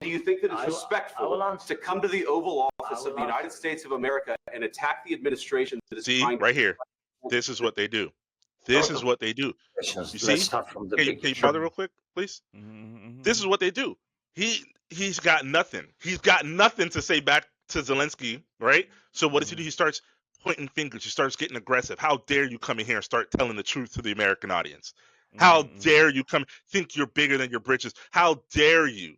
do you think that it's respectful to come to the Oval Office of the United States of America and attack the administration that is trying to... right here. This is what they do. This is what they do. You see? Start from the Can you pause it real quick, please? This is what they do. He's got nothing. He's got nothing to say back to Zelensky, right? So what does he do? He starts pointing fingers. He starts getting aggressive. How dare you come in here and start telling the truth to the American audience? How dare you come think you're bigger than your britches? How dare you?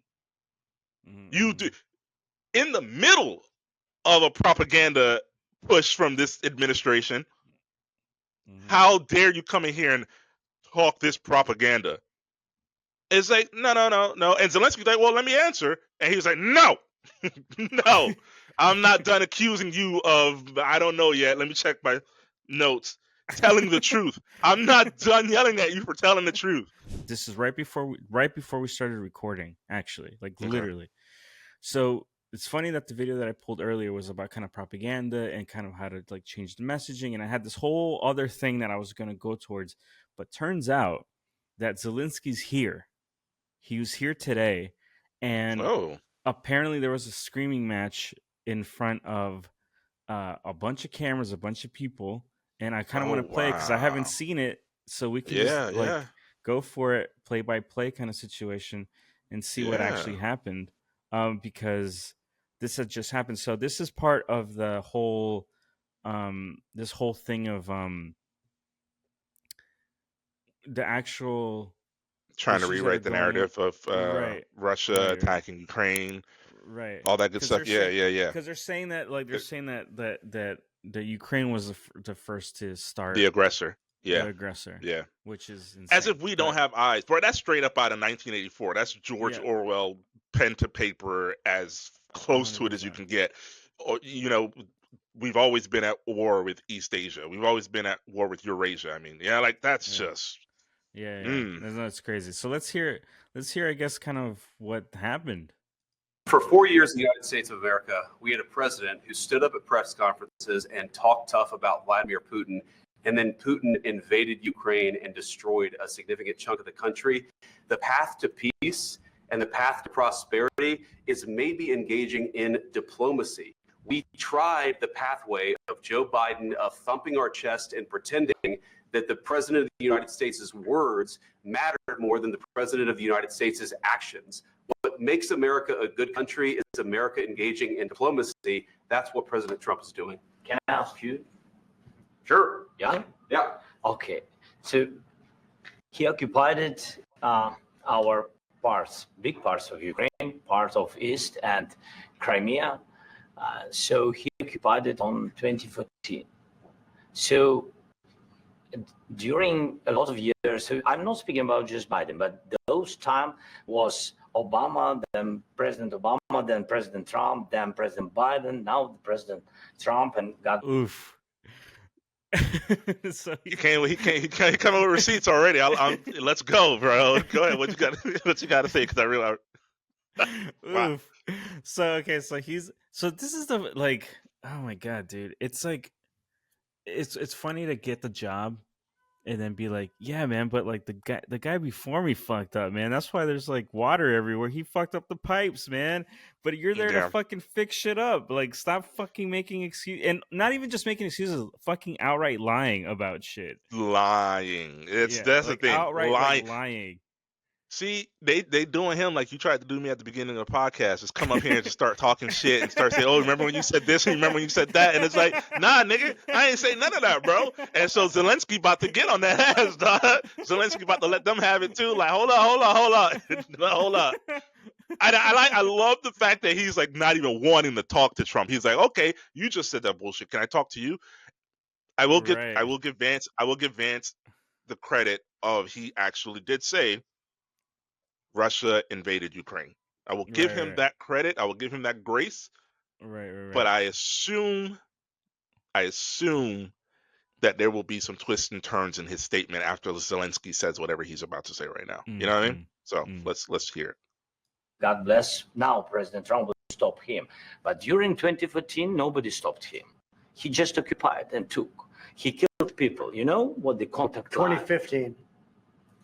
You do in the middle of a propaganda push from this administration. How dare you come in here and talk this propaganda? It's like, no. And Zelensky's like, well, let me answer. And he was like, no, no, I'm not done accusing you of, I don't know yet. Let me check my notes. Telling the truth. I'm not done yelling at you for telling the truth. This is right before we started recording, actually, like literally. So it's funny that the video that I pulled earlier was about kind of propaganda and kind of how to like change the messaging. And I had this whole other thing that I was going to go towards, but turns out that Zelensky's here. He was here today. And apparently there was a screaming match in front of a bunch of cameras, a bunch of people. And I kind of want to play it because I haven't seen it. So we can just like go for it, play by play kind of situation and see what actually happened. Because this had just happened. So this is part of the whole, this whole thing of the actual trying to rewrite the narrative of Russia attacking Ukraine, right? All that good stuff. Yeah. Because they're saying that, like, that Ukraine was the first to start the aggressor. The aggressor. Yeah. Which is insane. As if we don't have eyes, bro. That's straight up out of 1984. That's George Orwell, pen to paper, as close 100%. To it as you can get. Or, you know, we've always been at war with East Asia. We've always been at war with Eurasia. I mean, like that's just. That's crazy. So let's hear, I guess, kind of what happened. For 4 years in the United States of America, we had a president who stood up at press conferences and talked tough about Vladimir Putin, and then Putin invaded Ukraine and destroyed a significant chunk of the country. The path to peace and the path to prosperity is maybe engaging in diplomacy. We tried the pathway of Joe Biden of thumping our chest and pretending that the president of the United States' words mattered more than the president of the United States' actions. What makes America a good country is America engaging in diplomacy. That's what President Trump is doing. Can I ask you? Sure. Yeah? Yeah. Okay. So he occupied our parts, big parts of Ukraine, parts of East and Crimea. So he occupied it on 2014. So during a lot of years, so I'm not speaking about just Biden, but those time was Obama, then President Obama, then President Trump, then President Biden, now President Trump, and got oof. So he can't come up with receipts already. Let's go, bro. Go ahead. What you got to say? Because I realize. Wow. So this is the like. Oh my god, dude! It's like, it's funny to get the job, and then be like, yeah, man, but like the guy before me fucked up, man. That's why there's like water everywhere. He fucked up the pipes, man. But you're there to fucking fix shit up. Like, stop fucking making excuses, and not even just making excuses, fucking outright lying about shit. Lying. That's the thing. Outright lying. See, they doing him like you tried to do me at the beginning of the podcast. Just come up here and just start talking shit and start saying, "Oh, remember when you said this? And remember when you said that?" And it's like, nah, nigga, I ain't say none of that, bro. And so Zelensky about to get on that ass, dog. Zelensky about to let them have it too. Like, hold on. I love the fact that he's like not even wanting to talk to Trump. He's like, okay, you just said that bullshit. Can I talk to you? I will give Vance the credit of he actually did say Russia invaded Ukraine. I will give him that credit. I will give him that grace. Right. But I assume that there will be some twists and turns in his statement after Zelensky says whatever he's about to say right now. You know what I mean? So let's hear it. God bless. Now President Trump will stop him. But during 2014, nobody stopped him. He just occupied and took. He killed people. You know what the contact 2015.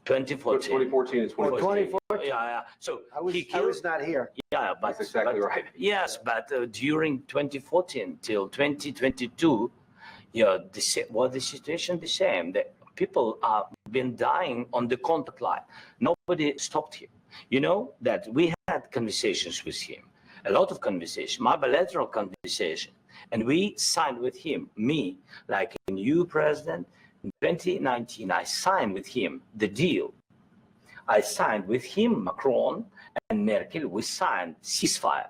2014. 2014 is 2014. Yeah. So I was not here. Yeah, Yeah, That's exactly right. Yes, but during 2014 till 2022, yeah, the situation the same. The people are been dying on the contact line. Nobody stopped him. You know that we had conversations with him, a lot of conversation, my bilateral conversation, and we signed with him. Me, like a new president in 2019, I signed with him the deal. I signed with him, Macron and Merkel. We signed ceasefire.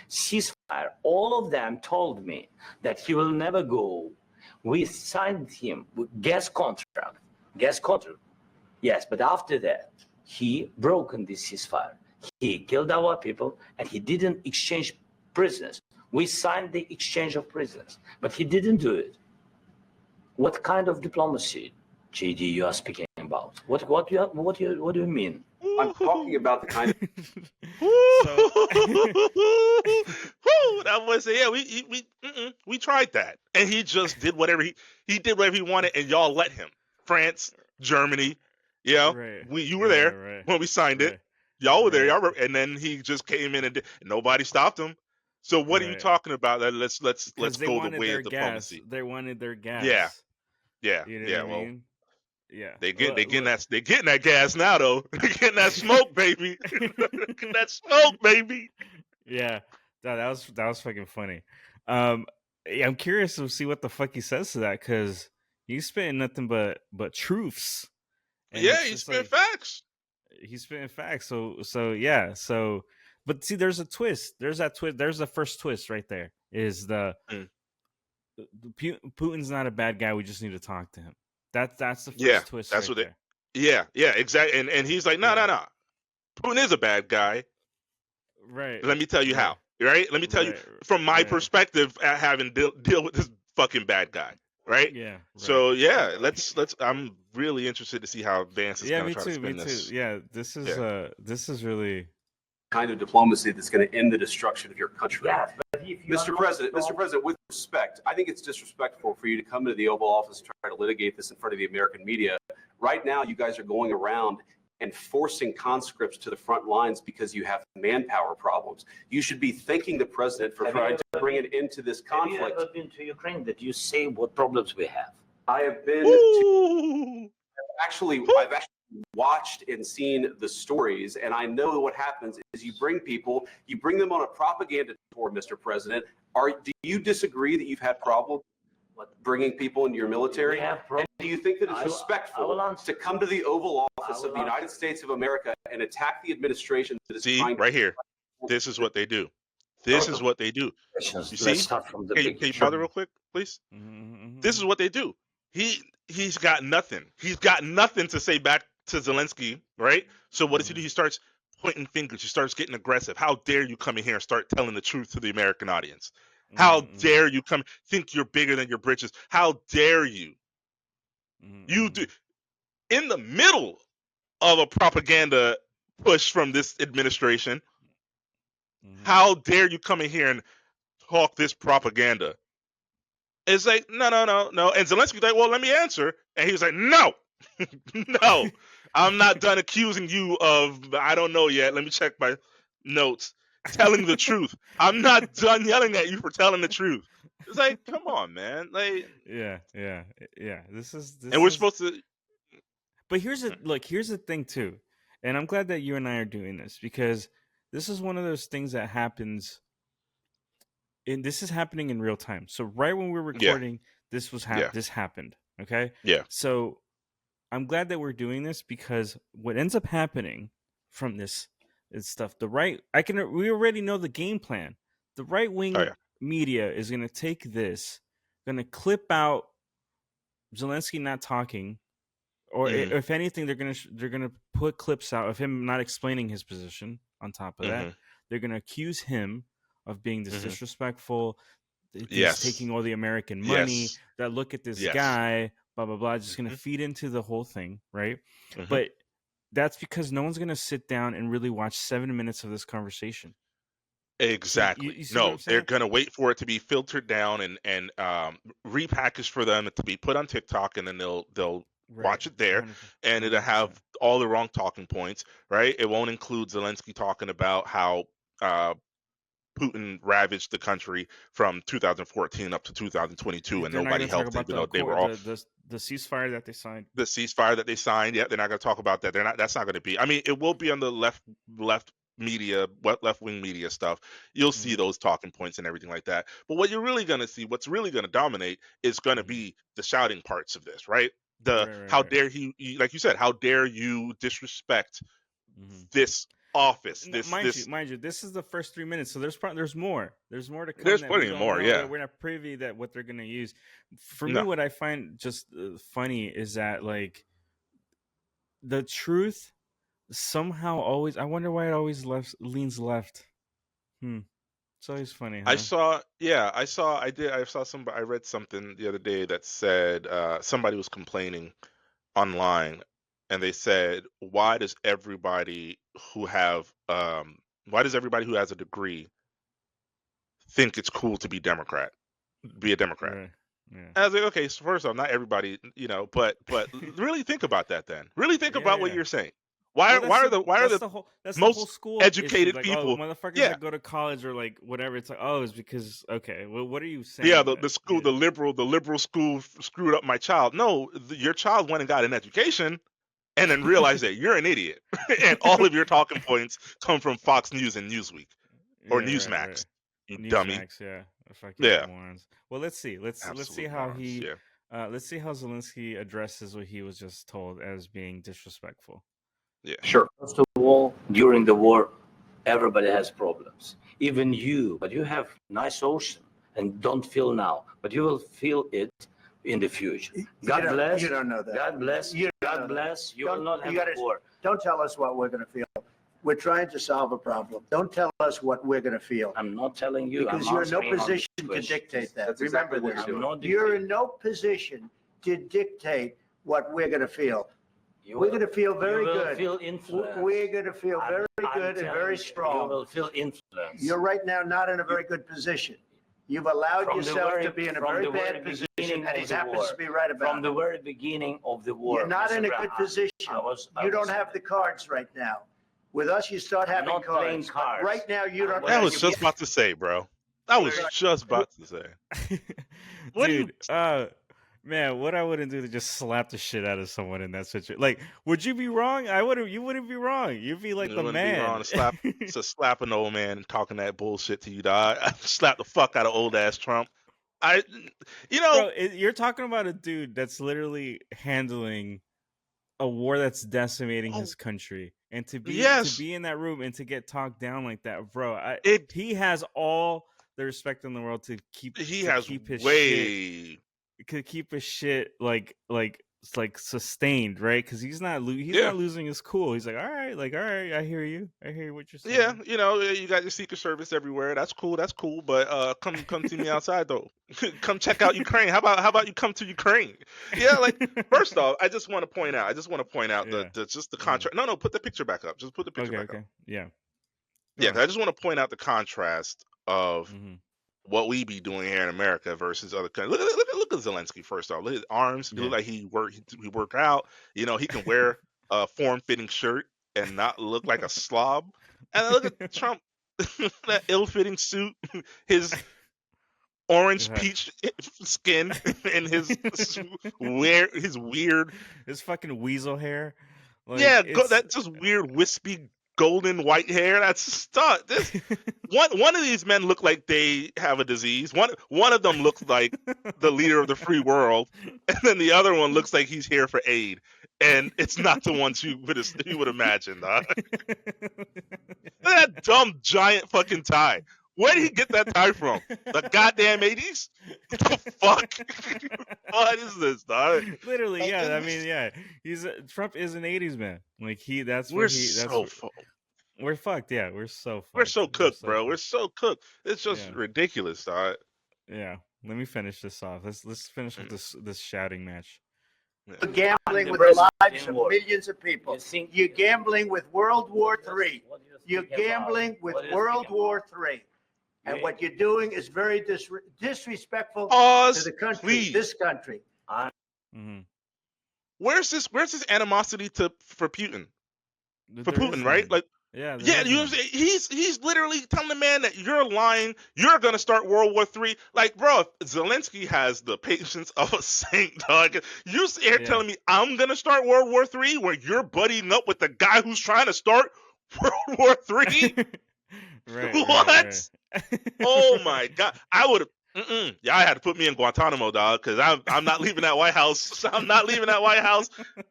Ceasefire. All of them told me that he will never go. We signed him with gas contract. Gas contract. Yes, but after that, he broken this ceasefire. He killed our people and he didn't exchange prisoners. We signed the exchange of prisoners, but he didn't do it. What kind of diplomacy, JD, you are speaking about? What do you mean? I'm talking about the kind of That was yeah. We tried that, and he just did whatever he did whatever he wanted, and y'all let him. France, Germany, you know, Right. you were there Right. when we signed it. Right. Y'all were there, Right. and then he just came in and nobody stopped him. So what are you Right. talking about? Let's Because they go the wanted way their of gas. diplomacy. They wanted their gas. Yeah. You know Yeah. what I Well, mean? Yeah. they getting that gas now though. They're getting that smoke, baby. Getting that smoke, baby. Yeah. That was fucking funny. Yeah, I'm curious to see what the fuck he says to that because he's spitting nothing but truths. And Yeah, it's he just spit like facts. he's spitting facts. So yeah. So but see, there's a twist. There's that twist. There's the first twist right there. Is Putin's not a bad guy. We just need to talk to him. That's the first Yeah, twist that's right what there. Yeah, exactly. And he's like, no. Putin is a bad guy. Right. Let me tell you Right. how. Right? Let me tell you from my perspective, having deal with this fucking bad guy. Right? Yeah. Right. So yeah, let's. I'm really interested to see how Vance is Yeah, gonna me try too. to Me spin too. this. Yeah, this is really. kind of diplomacy that's going to end the destruction of your country. Yes, but if you Mr. President, with respect, I think it's disrespectful for you to come to the Oval Office and try to litigate this in front of the American media. Right now, you guys are going around and forcing conscripts to the front lines because you have manpower problems. You should be thanking the president for trying to bring it into this conflict. Have you ever been to Ukraine that you say what problems we have? I have been I've actually watched and seen the stories, and I know what happens is you bring them on a propaganda tour, Mr. President. Do you disagree that you've had problems bringing people into your military? And do you think that it's respectful to come to the Oval Office of the United States of America and attack the administration that is trying to... right here. This is what they do. This is what they do. You see? Can you pause it real quick, please? Mm-hmm. This is what they do. He's got nothing. He's got nothing to say back to Zelensky, right? So what does he do? He starts pointing fingers. He starts getting aggressive. How dare you come in here and start telling the truth to the American audience? How dare you come think you're bigger than your britches? How dare you? You do in the middle of a propaganda push from this administration. How dare you come in here and talk this propaganda? It's like, no. And Zelensky's like, well, let me answer. And he was like, no, no, I'm not done accusing you of, I don't know yet. Let me check my notes. Telling the truth. I'm not done yelling at you for telling the truth. It's like, come on, man. Like, yeah. This and we're supposed to. But here's the thing too, and I'm glad that you and I are doing this because this is one of those things that happens. And this is happening in real time. So right when we're recording, this happened. Okay. Yeah. So I'm glad that we're doing this because what ends up happening from this is stuff. We already know the game plan. The right wing media is going to take this, going to clip out Zelensky not talking, or if anything, they're gonna put clips out of him not explaining his position. On top of that, they're gonna accuse him of being disrespectful. He's taking all the American money. That look at this guy, blah blah blah. Just gonna feed into the whole thing, right? But that's because no one's gonna sit down and really watch 7 minutes of this conversation. Exactly. You see No, they're gonna wait for it to be filtered down and repackaged for them to be put on TikTok, and then they'll watch it there, 100%. And it'll have all the wrong talking points, right? It won't include Zelensky talking about how Putin ravaged the country from 2014 up to 2022, and They're not nobody going to talk helped, about even though they were all the ceasefire that they signed. the ceasefire that they signed. Yeah, they're not going to talk about that. They're not. That's not going to be. I mean, it will be on the left media, left wing media stuff. You'll see those talking points and everything like that. But what you're really going to see, what's really going to dominate, is going to be the shouting parts of this, right? How dare like you said, how dare you disrespect this office? Mind you, this is the first 3 minutes, so there's more. There's more to come. There's that plenty we don't more. know, Yeah, that we're not privy that what they're gonna use. For me, No. what I find just funny is that like the truth somehow always. I wonder why it always leans left. It's always funny. Huh? I read something the other day that said somebody was complaining online, and they said, why does everybody who has a degree think it's cool to be a Democrat? Right. Yeah. I was like, okay, so first off, not everybody, but really think about that then. Really think about what you're saying. Why are the most school educated like, people? Motherfuckers Yeah. that go to college or like whatever. It's like, it's because okay. Well, what are you saying? Yeah, the school, the liberal school screwed up my child. No, your child went and got an education, and then realized that you're an idiot, and all of your talking points come from Fox News and Newsweek or Newsmax. Right. You Newsmax, dummy. Fucking morons. Well, let's see Absolute how morons, let's see how Zelensky addresses what he was just told as being disrespectful. Yeah. Sure. First of all, during the war, everybody has problems. Even you, but you have nice ocean and don't feel now, but you will feel it in the future. God bless. You don't know that. God bless. God bless. You will not have a war. Don't tell us what we're going to feel. We're trying to solve a problem. Don't tell us what we're going to feel. I'm not telling you. Because I'm you're in no answering position to questions. dictate that. That's Remember exactly what this. you're doing. You're in no position to dictate what we're going to feel. We're going to feel very you will good. Feel influence. We're going to feel very good and very You strong. will feel influence. You're right now not in a very good position. You've allowed From the yourself very- to be in a from very the bad very position, beginning and of he the happens war. to be right about From the it. very beginning of the war. You're not in a Mr. good Graham, position. I You don't was- have the cards right now. With us, you start I'm having not playing cards. cards. Right now, you don't. I have was your- just about to say, bro. I was just about to say. What do you- Dude, man, what I wouldn't do to just slap the shit out of someone in that situation. Like, would you be wrong? You wouldn't be wrong. You'd be like You the wouldn't be man. wrong to slap an old man talking that bullshit to you, dog. I slap the fuck out of old ass Trump. Bro, you're talking about a dude that's literally handling a war that's decimating his country, and to be in that room and to get talked down like that, bro. He has all the respect in the world to keep. He to has keep his way. Shit, could keep his shit like sustained, right? Because he's not losing his cool. He's like, all right, I hear you. I hear what you're saying. Yeah, you got your Secret Service everywhere. That's cool. But come see me outside though. Come check out Ukraine. How about you come to Ukraine? Yeah, like first off, I just want to point out the contrast. No, put the picture back up. Just put the picture back up. Yeah. Yeah, 'cause I just want to point out the contrast of what we be doing here in America versus other countries. Look at Zelensky first off. Look at his arms. He look like he work out. He can wear a form-fitting shirt and not look like a slob. And then look at Trump, that ill-fitting suit, his orange peach skin, and his weird, his fucking weasel hair. That just weird wispy golden white hair. That's stuck. One of these men look like they have a disease. One of them looks like the leader of the free world, and then the other one looks like he's here for aid. And it's not the ones you would imagine. That dumb giant fucking tie. Where did he get that tie from? The goddamn 80s? What the fuck? What is this, dog? Literally, yeah. I mean, yeah. Trump is an 80s man. Like we're fucked. Yeah, we're so fucked. We're so cooked, bro. We're so cooked. It's just ridiculous, dog. Yeah. Let me finish this off. Let's finish with this shouting match. You're gambling with the lives of millions of people. You're gambling with World War III. You're gambling with World War III. And what you're doing is very disrespectful to the country, please. This country. Where's this animosity for Putin? For Putin, right? Like, Yeah, Yeah, you know what I'm saying? He's literally telling the man that you're lying. You're gonna start World War III. Like, bro, Zelensky has the patience of a saint, dog. You're here telling me I'm gonna start World War III, where you're buddying up with the guy who's trying to start World War III? What? Oh my God! I would have. Y'all had to put me in Guantanamo, dog, because I'm not leaving that White House. I'm not leaving that White House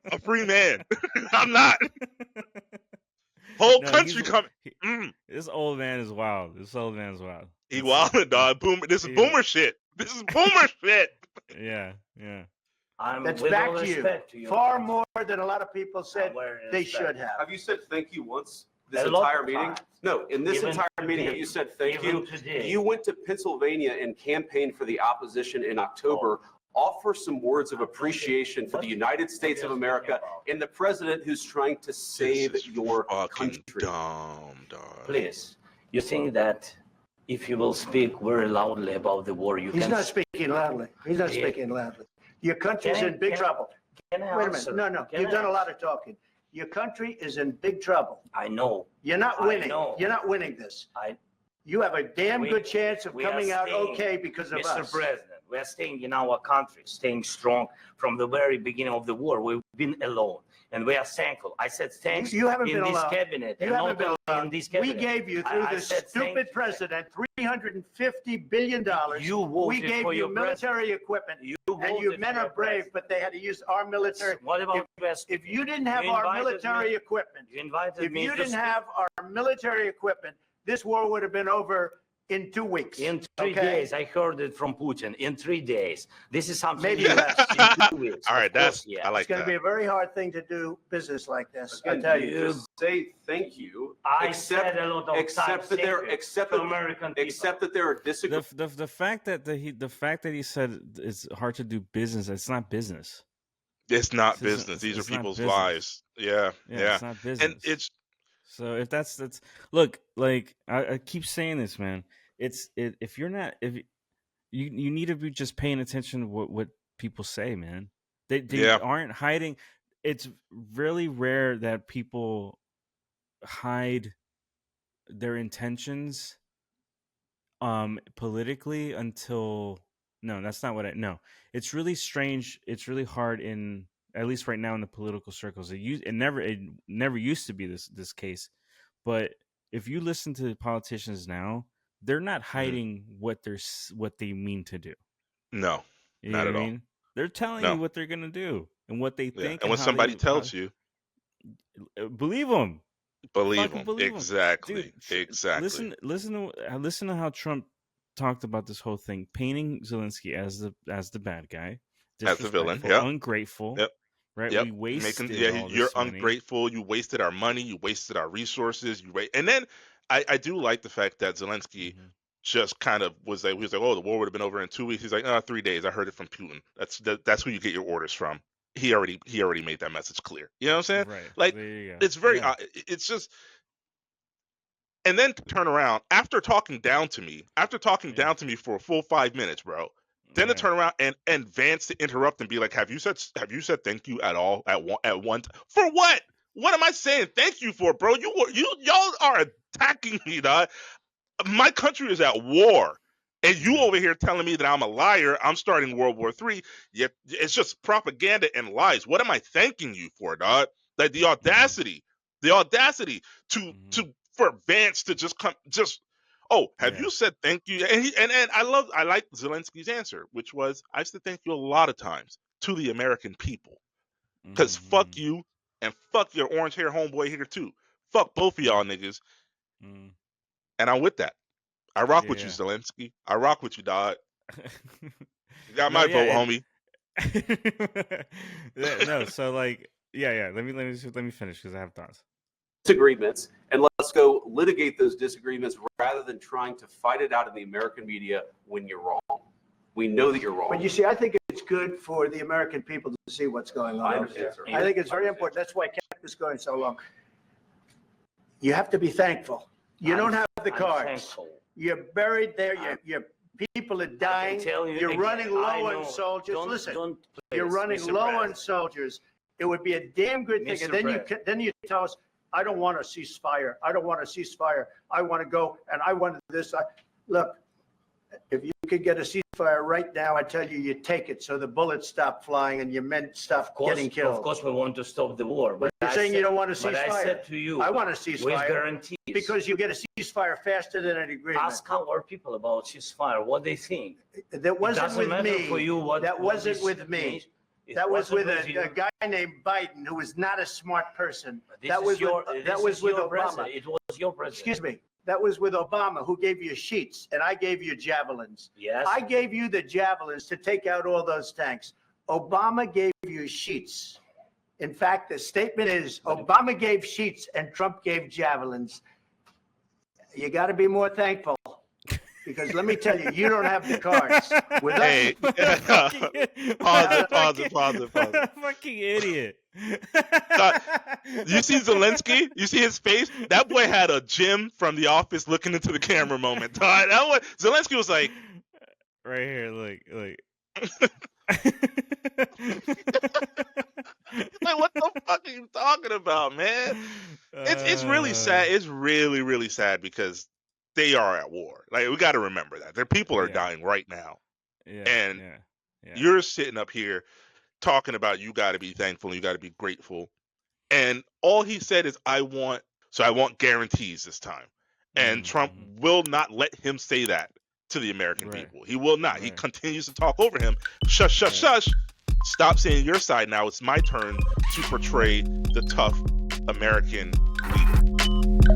a free man. I'm not. Whole country coming. This old man is wild. This old man is wild. He wildin', dog. Boomer. This is boomer shit. This is boomer shit. Yeah. That's back to you. Far more than a lot of people said they should have. Have you said thank you once this entire meeting? No, in this entire meeting, have you said thank you? You went to Pennsylvania and campaigned for the opposition in October. Offer some words of appreciation for the United States of America and the president who's trying to save your country. Dumb, dog. Please, you think that if you will speak very loudly about the war, you can... He's not speaking loudly. He's not speaking loudly. Your country's in big trouble. Wait a minute. No. You've done a lot of talking. Your country is in big trouble. I know. You're not winning. You're not winning this. You have a damn good chance of coming out okay because of us. Mr. President, we are staying in our country, staying strong from the very beginning of the war. We've been alone, and we are thankful. I said thanks. You haven't been in this alone. cabinet. You haven't been alone. In this cabinet. We gave you, through this stupid president, $350 billion. We gave you military equipment. And you men are brave, but they had to use our military. What about if you didn't have our military equipment, if you didn't have our military equipment, this war would have been over in 2 weeks. In 3 days. I heard it from Putin. In 3 days. This is something maybe less. In 2 weeks. All right, I like it's that. It's going to be a very hard thing to do business like this. I tell you. Say thank you. I said a lot of except that there, except that American people. Except that there are disagreements. The fact that he said it's hard to do business, it's not business. It's not business. These are people's lives. Yeah. It's not business. And it's so if that's look, like I keep saying this, man. If you're not, if you need to be just paying attention to what people say, man. They aren't hiding. It's really rare that people hide their intentions politically until that's not what it's really strange. It's really hard in, at least right now in the political circles. It never used to be this case, but if you listen to politicians now, they're not hiding what they mean to do. No, not at all. They're telling you what they're gonna do and what they think. And when somebody tells you, believe them. Believe them. Exactly. Dude, exactly. Listen to how Trump talked about this whole thing, painting Zelensky as the bad guy, as the villain, ungrateful. Yep. Right. Yep. We wasted. You're ungrateful. You wasted our money. You wasted our resources. And then I do like the fact that Zelensky just kind of was like, oh, the war would have been over in 2 weeks. He's like, 3 days. I heard it from Putin. That's who you get your orders from. He already made that message clear. You know what I'm saying? Right. Like, it's very, it's just, and then to turn around after talking down to me for a full 5 minutes, bro. Then to turn around and Vance to interrupt and be like, have you said thank you at all at one for what? What am I saying thank you for, bro? Y'all are attacking me, dog. My country is at war. And you over here telling me that I'm a liar, I'm starting World War III. Yet it's just propaganda and lies. What am I thanking you for, dog? Like the audacity to for Vance to just come have you said thank you? And I like Zelensky's answer, which was, I said thank you a lot of times to the American people. Because fuck you and fuck your orange hair homeboy here too. Fuck both of y'all niggas. And I'm with that. I rock with you, Zelensky. I rock with you, dog. You got my vote, homie. So like, let me finish because I have thoughts. Disagreements, and let's go litigate those disagreements rather than trying to fight it out in the American media when you're wrong. We know that you're wrong. But you see, I think it's good for the American people to see what's going on. I think it's very important. That's why I kept this going so long. You have to be thankful. You don't have the cards. You're buried there. Your people are dying. You're running low on soldiers. Listen, you're running low on soldiers. It would be a damn good thing. And then you tell us, I don't want a ceasefire. I don't want a ceasefire. I want to go and I want this. Look, if you could get a ceasefire right now, I tell you, you take it so the bullets stop flying and your men stop getting killed. Of course, we want to stop the war. But you're saying you don't want a ceasefire. But I said to you, I want a ceasefire. with guarantees. Because you get a ceasefire faster than an agreement. Ask our people about ceasefire, what they think. That wasn't with me. For you that wasn't with me. That was with a guy named Biden, who was not a smart person. That was with Obama. It was your president. Excuse me. That was with Obama, who gave you sheets, and I gave you javelins. Yes. I gave you the javelins to take out all those tanks. Obama gave you sheets. In fact, the statement is Obama gave sheets and Trump gave javelins. You got to be more thankful. Because let me tell you, you don't have the cards. With Hey, pause it. Fucking idiot. You see Zelensky? You see his face? That boy had a Jim from The Office looking into the camera moment. Zelensky was like, right here, look. Like, what the fuck are you talking about, man? It's really sad. It's really, really sad because they are at war. Like, we got to remember that. Their people are dying right now. And you're sitting up here talking about you got to be thankful and you got to be grateful. And all he said is, I want guarantees this time. And Trump will not let him say that to the American people. He will not. He continues to talk over him. Shush, shush, shush. Stop saying your side now. It's my turn to portray the tough American leader.